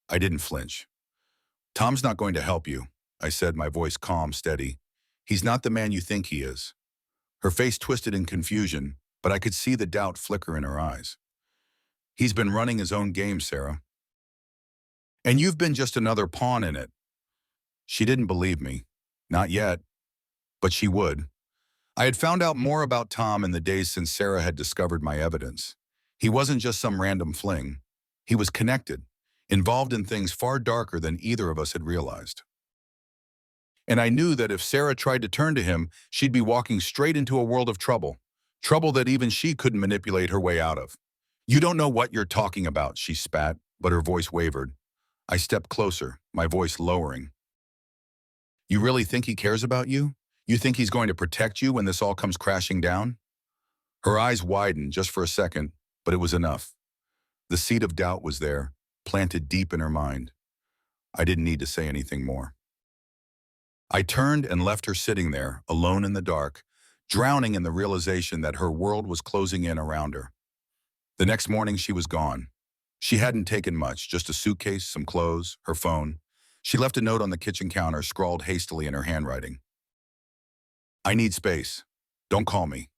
I didn't flinch. "Tom's not going to help you," I said, my voice calm, steady. "He's not the man you think he is." Her face twisted in confusion, but I could see the doubt flicker in her eyes. He's been running his own game, Sarah. And you've been just another pawn in it. She didn't believe me. Not yet, but she would. I had found out more about Tom in the days since Sarah had discovered my evidence. He wasn't just some random fling. He was connected, involved in things far darker than either of us had realized. And I knew that if Sarah tried to turn to him, she'd be walking straight into a world of trouble. Trouble that even she couldn't manipulate her way out of. You don't know what you're talking about, she spat, but her voice wavered. I stepped closer, my voice lowering. You really think he cares about you? You think he's going to protect you when this all comes crashing down? Her eyes widened just for a second, but it was enough. The seed of doubt was there, planted deep in her mind. I didn't need to say anything more. I turned and left her sitting there, alone in the dark, drowning in the realization that her world was closing in around her. The next morning, she was gone. She hadn't taken much, just a suitcase, some clothes, her phone. She left a note on the kitchen counter, scrawled hastily in her handwriting. I need space. Don't call me.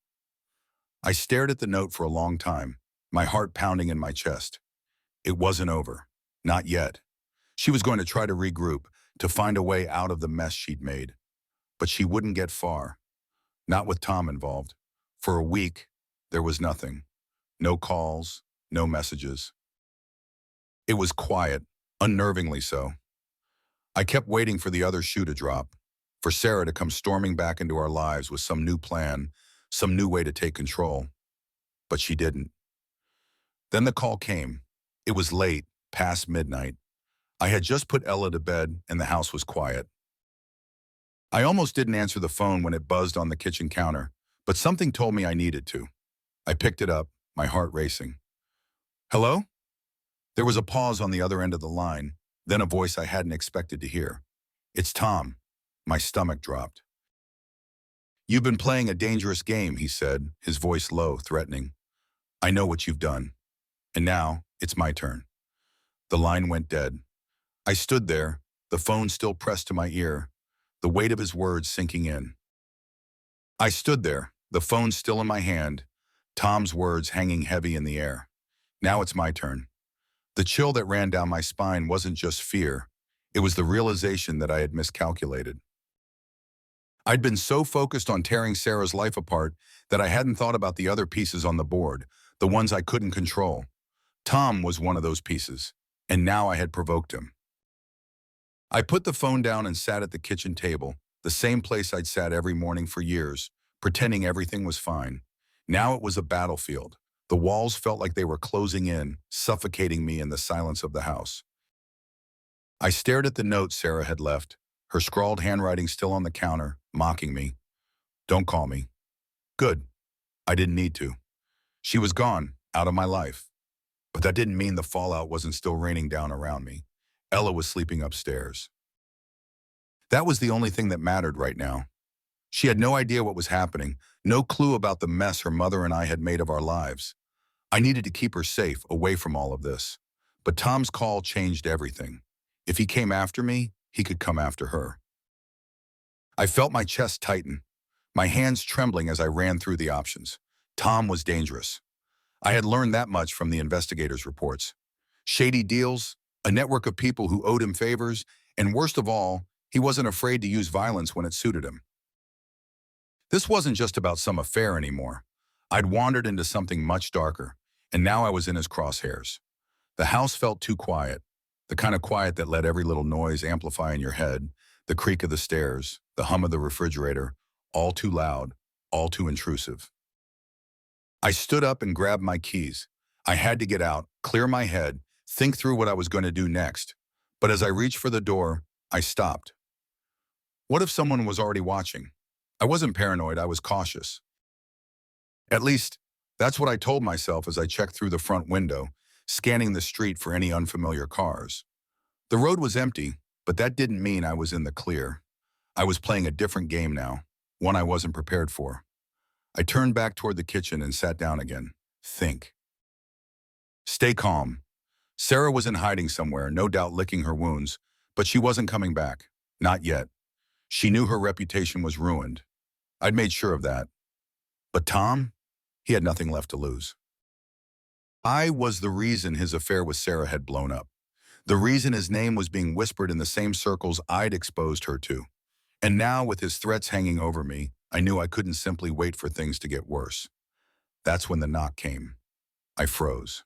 I stared at the note for a long time, my heart pounding in my chest. It wasn't over. Not yet. She was going to try to regroup, to find a way out of the mess she'd made. But she wouldn't get far. Not with Tom involved. For a week, there was nothing. No calls, no messages. It was quiet, unnervingly so. I kept waiting for the other shoe to drop, for Sarah to come storming back into our lives with some new plan, some new way to take control. But she didn't. Then the call came. It was late, past midnight. I had just put Ella to bed and the house was quiet. I almost didn't answer the phone when it buzzed on the kitchen counter, but something told me I needed to. I picked it up, my heart racing. Hello? There was a pause on the other end of the line, then a voice I hadn't expected to hear. It's Tom. My stomach dropped. You've been playing a dangerous game, he said, his voice low, threatening. I know what you've done. And now, it's my turn. The line went dead. I stood there, the phone still pressed to my ear, the weight of his words sinking in. I stood there, the phone still in my hand, Tom's words hanging heavy in the air. Now it's my turn. The chill that ran down my spine wasn't just fear. It was the realization that I had miscalculated. I'd been so focused on tearing Sarah's life apart that I hadn't thought about the other pieces on the board, the ones I couldn't control. Tom was one of those pieces, and now I had provoked him. I put the phone down and sat at the kitchen table, the same place I'd sat every morning for years, pretending everything was fine. Now it was a battlefield. The walls felt like they were closing in, suffocating me in the silence of the house. I stared at the note Sarah had left, her scrawled handwriting still on the counter, mocking me. Don't call me. Good. I didn't need to. She was gone, out of my life. But that didn't mean the fallout wasn't still raining down around me. Ella was sleeping upstairs. That was the only thing that mattered right now. She had no idea what was happening, no clue about the mess her mother and I had made of our lives. I needed to keep her safe, away from all of this. But Tom's call changed everything. If he came after me, he could come after her. I felt my chest tighten, my hands trembling as I ran through the options. Tom was dangerous. I had learned that much from the investigators' reports. Shady deals, a network of people who owed him favors, and worst of all, he wasn't afraid to use violence when it suited him. This wasn't just about some affair anymore. I'd wandered into something much darker, and now I was in his crosshairs. The house felt too quiet, the kind of quiet that let every little noise amplify in your head, the creak of the stairs, the hum of the refrigerator, all too loud, all too intrusive. I stood up and grabbed my keys. I had to get out, clear my head, think through what I was going to do next. But as I reached for the door, I stopped. What if someone was already watching? I wasn't paranoid, I was cautious. At least, that's what I told myself as I checked through the front window, scanning the street for any unfamiliar cars. The road was empty, but that didn't mean I was in the clear. I was playing a different game now, one I wasn't prepared for. I turned back toward the kitchen and sat down again. Think. Stay calm. Sarah was in hiding somewhere, no doubt licking her wounds, but she wasn't coming back. Not yet. She knew her reputation was ruined. I'd made sure of that. But Tom? He had nothing left to lose. I was the reason his affair with Sarah had blown up. The reason his name was being whispered in the same circles I'd exposed her to. And now, with his threats hanging over me, I knew I couldn't simply wait for things to get worse. That's when the knock came. I froze.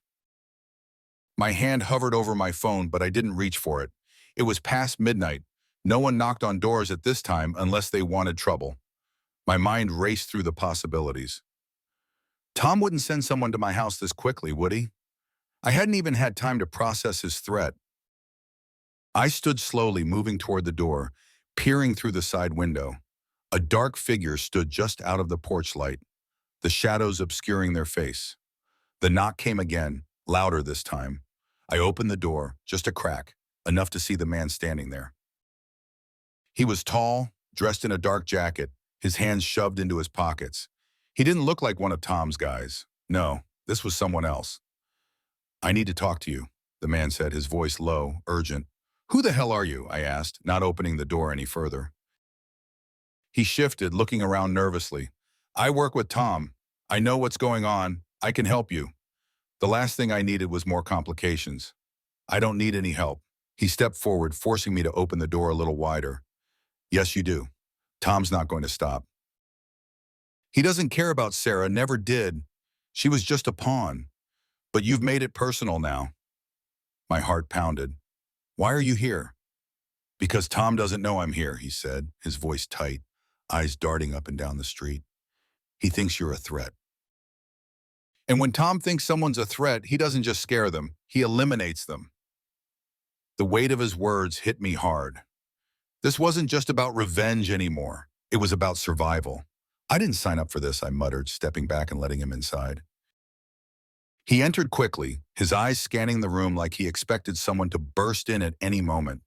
My hand hovered over my phone, but I didn't reach for it. It was past midnight. No one knocked on doors at this time unless they wanted trouble. My mind raced through the possibilities. Tom wouldn't send someone to my house this quickly, would he? I hadn't even had time to process his threat. I stood slowly, moving toward the door, peering through the side window. A dark figure stood just out of the porch light, the shadows obscuring their face. The knock came again, louder this time. I opened the door, just a crack, enough to see the man standing there. He was tall, dressed in a dark jacket, his hands shoved into his pockets. He didn't look like one of Tom's guys. No, this was someone else. "I need to talk to you," the man said, his voice low, urgent. "Who the hell are you?" I asked, not opening the door any further. He shifted, looking around nervously. "I work with Tom. I know what's going on. I can help you." The last thing I needed was more complications. "I don't need any help." He stepped forward, forcing me to open the door a little wider. "Yes, you do. Tom's not going to stop. He doesn't care about Sarah, never did. She was just a pawn. But you've made it personal now." My heart pounded. "Why are you here?" "Because Tom doesn't know I'm here," he said, his voice tight, eyes darting up and down the street. "He thinks you're a threat. And when Tom thinks someone's a threat, he doesn't just scare them, he eliminates them." The weight of his words hit me hard. This wasn't just about revenge anymore. It was about survival. "I didn't sign up for this," I muttered, stepping back and letting him inside. He entered quickly, his eyes scanning the room like he expected someone to burst in at any moment.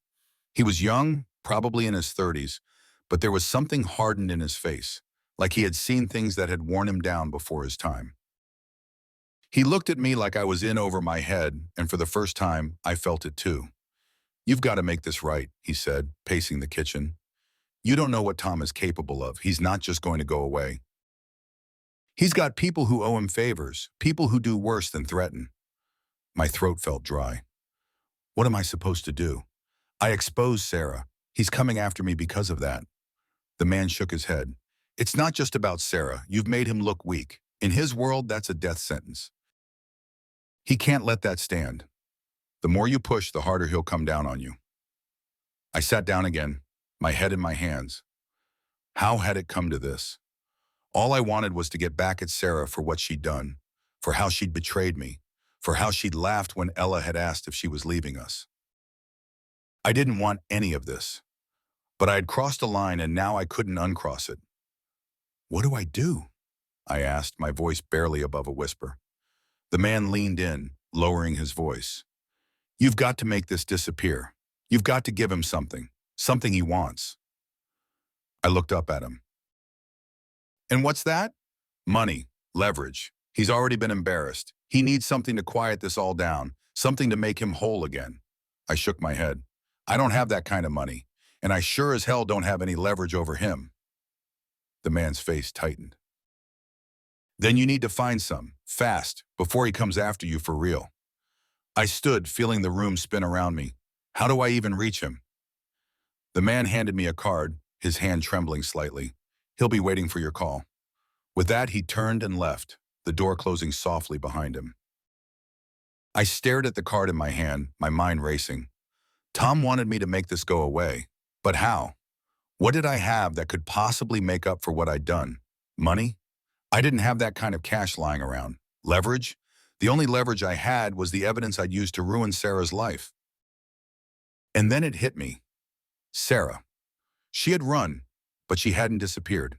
He was young, probably in his 30s, but there was something hardened in his face, like he had seen things that had worn him down before his time. He looked at me like I was in over my head, and for the first time, I felt it too. "You've got to make this right," he said, pacing the kitchen. "You don't know what Tom is capable of. He's not just going to go away. He's got people who owe him favors, people who do worse than threaten." My throat felt dry. What am I supposed to do? I exposed Sarah. He's coming after me because of that. The man shook his head. "It's not just about Sarah. You've made him look weak. In his world, that's a death sentence. He can't let that stand. The more you push, the harder he'll come down on you." I sat down again, my head in my hands. How had it come to this? All I wanted was to get back at Sarah for what she'd done, for how she'd betrayed me, for how she'd laughed when Ella had asked if she was leaving us. I didn't want any of this, but I had crossed a line and now I couldn't uncross it. "What do I do?" I asked, my voice barely above a whisper. The man leaned in, lowering his voice. "You've got to make this disappear. You've got to give him something he wants." I looked up at him. "And what's that?" "Money, leverage. He's already been embarrassed. He needs something to quiet this all down, something to make him whole again." I shook my head. "I don't have that kind of money, and I sure as hell don't have any leverage over him." The man's face tightened. "Then you need to find some, fast, before he comes after you for real." I stood, feeling the room spin around me. How do I even reach him? The man handed me a card, his hand trembling slightly. "He'll be waiting for your call." With that, he turned and left, the door closing softly behind him. I stared at the card in my hand, my mind racing. Tom wanted me to make this go away. But how? What did I have that could possibly make up for what I'd done? Money? I didn't have that kind of cash lying around. Leverage? The only leverage I had was the evidence I'd used to ruin Sarah's life. And then it hit me. Sarah. She had run, but she hadn't disappeared.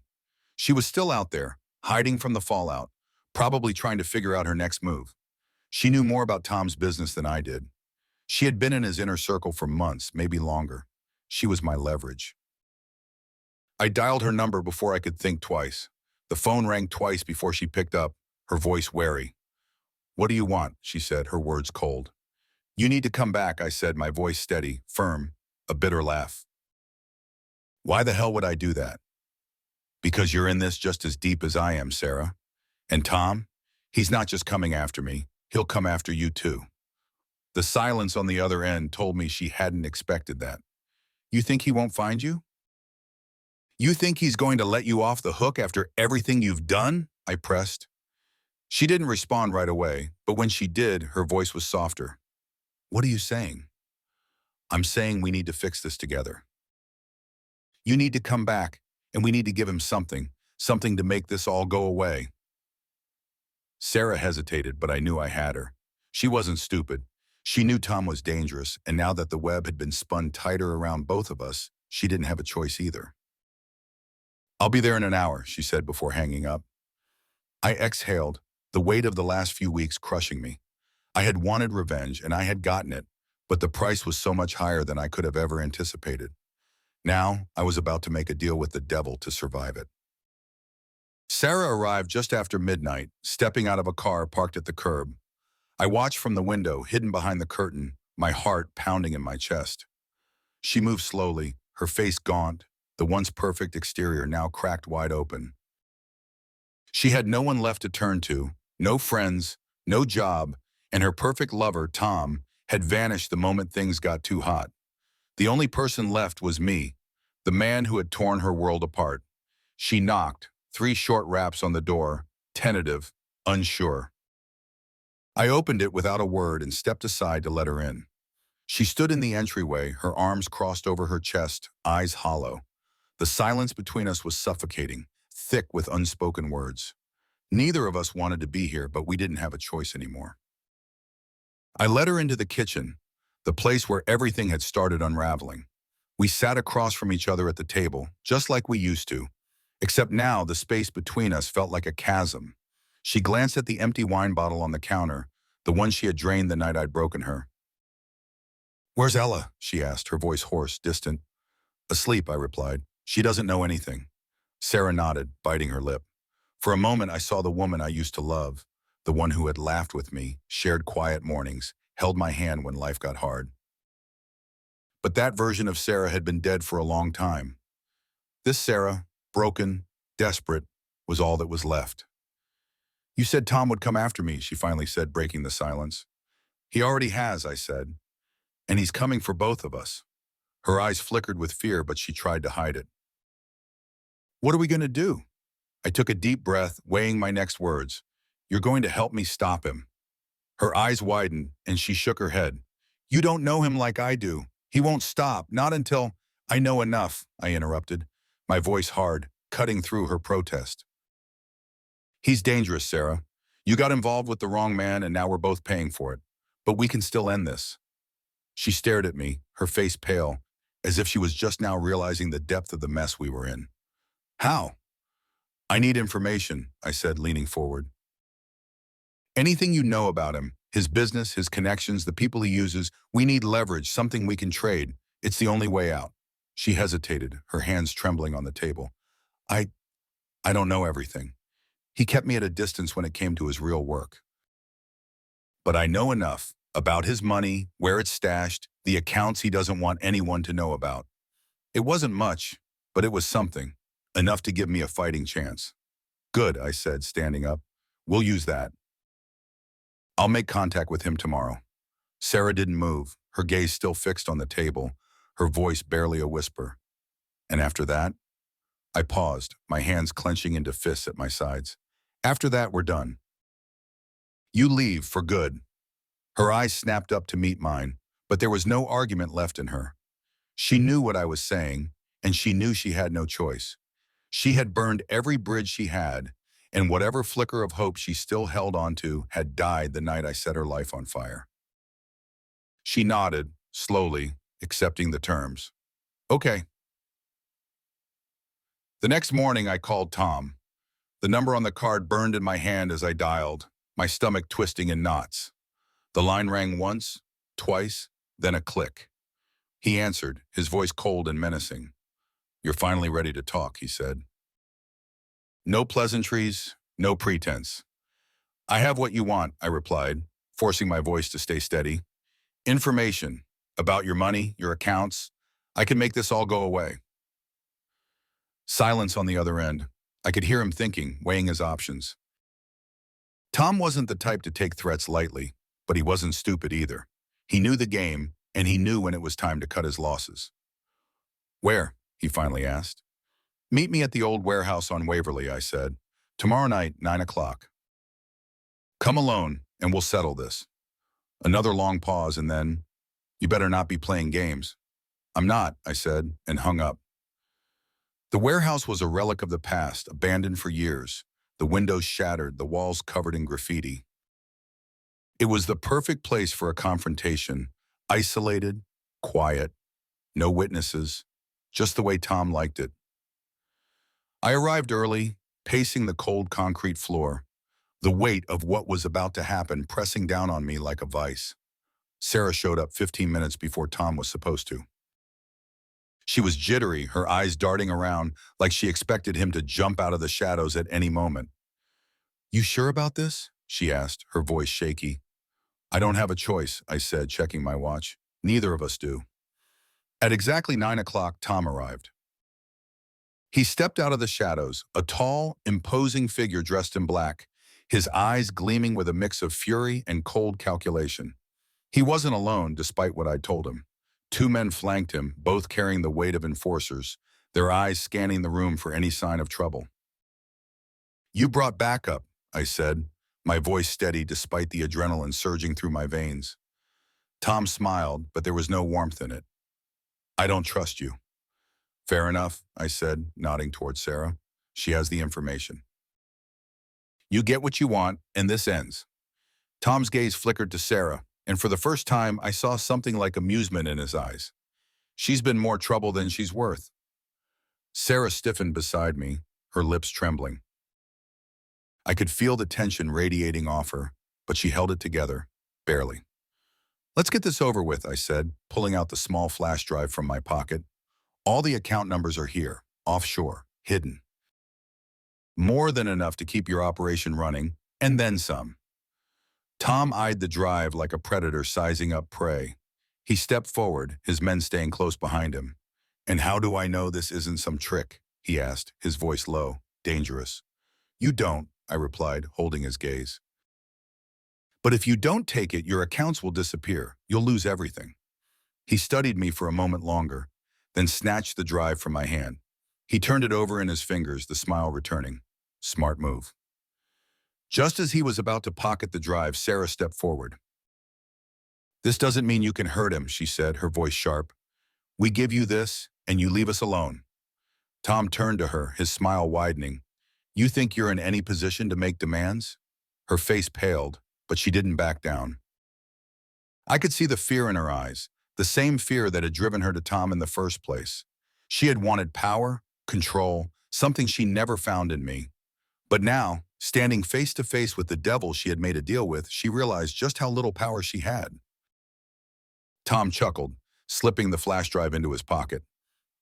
She was still out there, hiding from the fallout, probably trying to figure out her next move. She knew more about Tom's business than I did. She had been in his inner circle for months, maybe longer. She was my leverage. I dialed her number before I could think twice. The phone rang twice before she picked up, her voice wary. "What do you want?" she said, her words cold. "You need to come back," I said, my voice steady, firm, a bitter laugh. "Why the hell would I do that?" "Because you're in this just as deep as I am, Sarah. And Tom? He's not just coming after me. He'll come after you too. The silence on the other end told me she hadn't expected that. You think he won't find you? You think he's going to let you off the hook after everything you've done? I pressed. She didn't respond right away, but when she did, her voice was softer. What are you saying? I'm saying we need to fix this together. You need to come back, and we need to give him something to make this all go away. Sarah hesitated, but I knew I had her. She wasn't stupid. She knew Tom was dangerous, and now that the web had been spun tighter around both of us, she didn't have a choice either. I'll be there in an hour, she said before hanging up. I exhaled, the weight of the last few weeks crushing me. I had wanted revenge, and I had gotten it, but the price was so much higher than I could have ever anticipated. Now, I was about to make a deal with the devil to survive it. Sarah arrived just after midnight, stepping out of a car parked at the curb. I watched from the window, hidden behind the curtain, my heart pounding in my chest. She moved slowly, her face gaunt, the once perfect exterior now cracked wide open. She had no one left to turn to, no friends, no job, and her perfect lover, Tom, had vanished the moment things got too hot. The only person left was me, the man who had torn her world apart. She knocked, 3 short raps on the door, tentative, unsure. I opened it without a word and stepped aside to let her in. She stood in the entryway, her arms crossed over her chest, eyes hollow. The silence between us was suffocating, thick with unspoken words. Neither of us wanted to be here, but we didn't have a choice anymore. I led her into the kitchen, the place where everything had started unraveling. We sat across from each other at the table, just like we used to, except now the space between us felt like a chasm. She glanced at the empty wine bottle on the counter, the one she had drained the night I'd broken her. Where's Ella? She asked, her voice hoarse, distant. Asleep, I replied. She doesn't know anything. Sarah nodded, biting her lip. For a moment I saw the woman I used to love, the one who had laughed with me, shared quiet mornings, held my hand when life got hard. But that version of Sarah had been dead for a long time. This Sarah, broken, desperate, was all that was left. You said Tom would come after me, she finally said, breaking the silence. He already has, I said. And he's coming for both of us. Her eyes flickered with fear, but she tried to hide it. What are we going to do? I took a deep breath, weighing my next words. You're going to help me stop him. Her eyes widened, and she shook her head. You don't know him like I do. He won't stop, not until... I know enough, I interrupted, my voice hard, cutting through her protest. He's dangerous, Sarah. You got involved with the wrong man, and now we're both paying for it. But we can still end this. She stared at me, her face pale, as if she was just now realizing the depth of the mess we were in. How? I need information, I said, leaning forward. Anything you know about him, his business, his connections, the people he uses, we need leverage, something we can trade. It's the only way out. She hesitated, her hands trembling on the table. I don't know everything. He kept me at a distance when it came to his real work. But I know enough about his money, where it's stashed, the accounts he doesn't want anyone to know about. It wasn't much, but it was something, enough to give me a fighting chance. Good, I said, standing up. We'll use that. I'll make contact with him tomorrow. Sarah didn't move, her gaze still fixed on the table, her voice barely a whisper. And after that? I paused, my hands clenching into fists at my sides. After that, we're done. You leave for good. Her eyes snapped up to meet mine, but there was no argument left in her. She knew what I was saying, and she knew she had no choice. She had burned every bridge she had, and whatever flicker of hope she still held onto had died the night I set her life on fire. She nodded, slowly, accepting the terms. Okay. The next morning I called Tom. The number on the card burned in my hand as I dialed, my stomach twisting in knots. The line rang once, twice, then a click. He answered, his voice cold and menacing. You're finally ready to talk, he said. No pleasantries, no pretense. I have what you want, I replied, forcing my voice to stay steady. Information about your money, your accounts. I can make this all go away. Silence on the other end. I could hear him thinking, weighing his options. Tom wasn't the type to take threats lightly, but he wasn't stupid either. He knew the game, and he knew when it was time to cut his losses. "Where?" he finally asked. "Meet me at the old warehouse on Waverly," I said. "Tomorrow night, 9 o'clock. Come alone, and we'll settle this." Another long pause, and then, "You better not be playing games." "I'm not," I said, and hung up. The warehouse was a relic of the past, abandoned for years. The windows shattered, the walls covered in graffiti. It was the perfect place for a confrontation. Isolated, quiet, no witnesses, just the way Tom liked it. I arrived early, pacing the cold concrete floor, the weight of what was about to happen pressing down on me like a vice. Sarah showed up 15 minutes before Tom was supposed to. She was jittery, her eyes darting around like she expected him to jump out of the shadows at any moment. "You sure about this?" she asked, her voice shaky. "I don't have a choice," I said, checking my watch. "Neither of us do." At exactly 9 o'clock, Tom arrived. He stepped out of the shadows, a tall, imposing figure dressed in black, his eyes gleaming with a mix of fury and cold calculation. He wasn't alone, despite what I'd told him. Two men flanked him, both carrying the weight of enforcers, their eyes scanning the room for any sign of trouble. "You brought backup," I said, my voice steady despite the adrenaline surging through my veins. Tom smiled, but there was no warmth in it. "I don't trust you." "Fair enough," I said, nodding toward Sarah. "She has the information." "You get what you want, and this ends." Tom's gaze flickered to Sarah, and for the first time I saw something like amusement in his eyes. "She's been more trouble than she's worth." Sarah stiffened beside me, her lips trembling. I could feel the tension radiating off her, but she held it together, barely. "Let's get this over with," I said, pulling out the small flash drive from my pocket. "All the account numbers are here, offshore, hidden. More than enough to keep your operation running, and then some." Tom eyed the drive like a predator sizing up prey. He stepped forward, his men staying close behind him. "And how do I know this isn't some trick?" he asked, his voice low, dangerous. "You don't," I replied, holding his gaze. "But if you don't take it, your accounts will disappear. You'll lose everything." He studied me for a moment longer, then snatched the drive from my hand. He turned it over in his fingers, the smile returning. "Smart move." Just as he was about to pocket the drive, Sarah stepped forward. "This doesn't mean you can hurt him," she said, her voice sharp. "We give you this, and you leave us alone." Tom turned to her, his smile widening. "You think you're in any position to make demands?" Her face paled, but she didn't back down. I could see the fear in her eyes, the same fear that had driven her to Tom in the first place. She had wanted power, control, something she never found in me. But now, standing face to face with the devil she had made a deal with, she realized just how little power she had. Tom chuckled, slipping the flash drive into his pocket.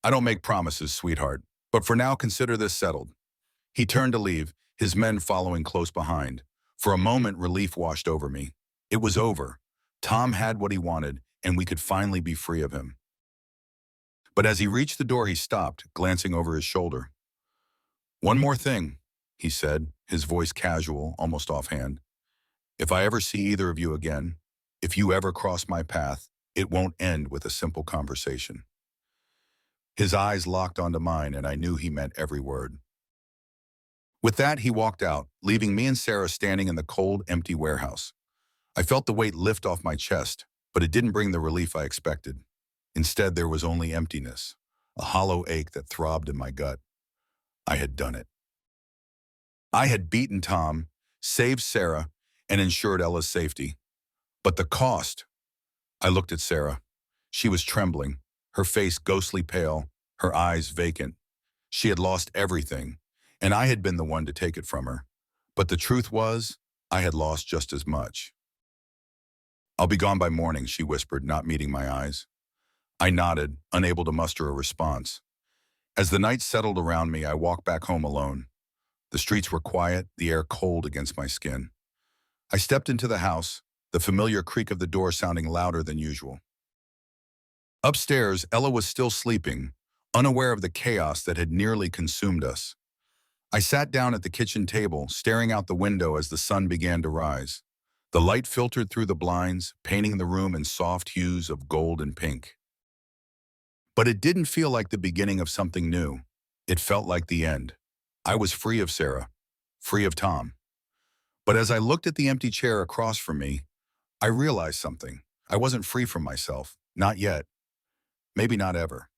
"I don't make promises, sweetheart, but for now consider this settled." He turned to leave, his men following close behind. For a moment, relief washed over me. It was over. Tom had what he wanted, and we could finally be free of him. But as he reached the door, he stopped, glancing over his shoulder. "One more thing," he said, his voice casual, almost offhand. "If I ever see either of you again, if you ever cross my path, it won't end with a simple conversation." His eyes locked onto mine, and I knew he meant every word. With that, he walked out, leaving me and Sarah standing in the cold, empty warehouse. I felt the weight lift off my chest, but it didn't bring the relief I expected. Instead, there was only emptiness, a hollow ache that throbbed in my gut. I had done it. I had beaten Tom, saved Sarah, and ensured Ella's safety. But the cost. I looked at Sarah. She was trembling, her face ghostly pale, her eyes vacant. She had lost everything, and I had been the one to take it from her. But the truth was, I had lost just as much. "I'll be gone by morning," she whispered, not meeting my eyes. I nodded, unable to muster a response. As the night settled around me, I walked back home alone. The streets were quiet, the air cold against my skin. I stepped into the house, the familiar creak of the door sounding louder than usual. Upstairs, Ella was still sleeping, unaware of the chaos that had nearly consumed us. I sat down at the kitchen table, staring out the window as the sun began to rise. The light filtered through the blinds, painting the room in soft hues of gold and pink. But it didn't feel like the beginning of something new. It felt like the end. I was free of Sarah, free of Tom. But as I looked at the empty chair across from me, I realized something. I wasn't free from myself. Not yet. Maybe not ever.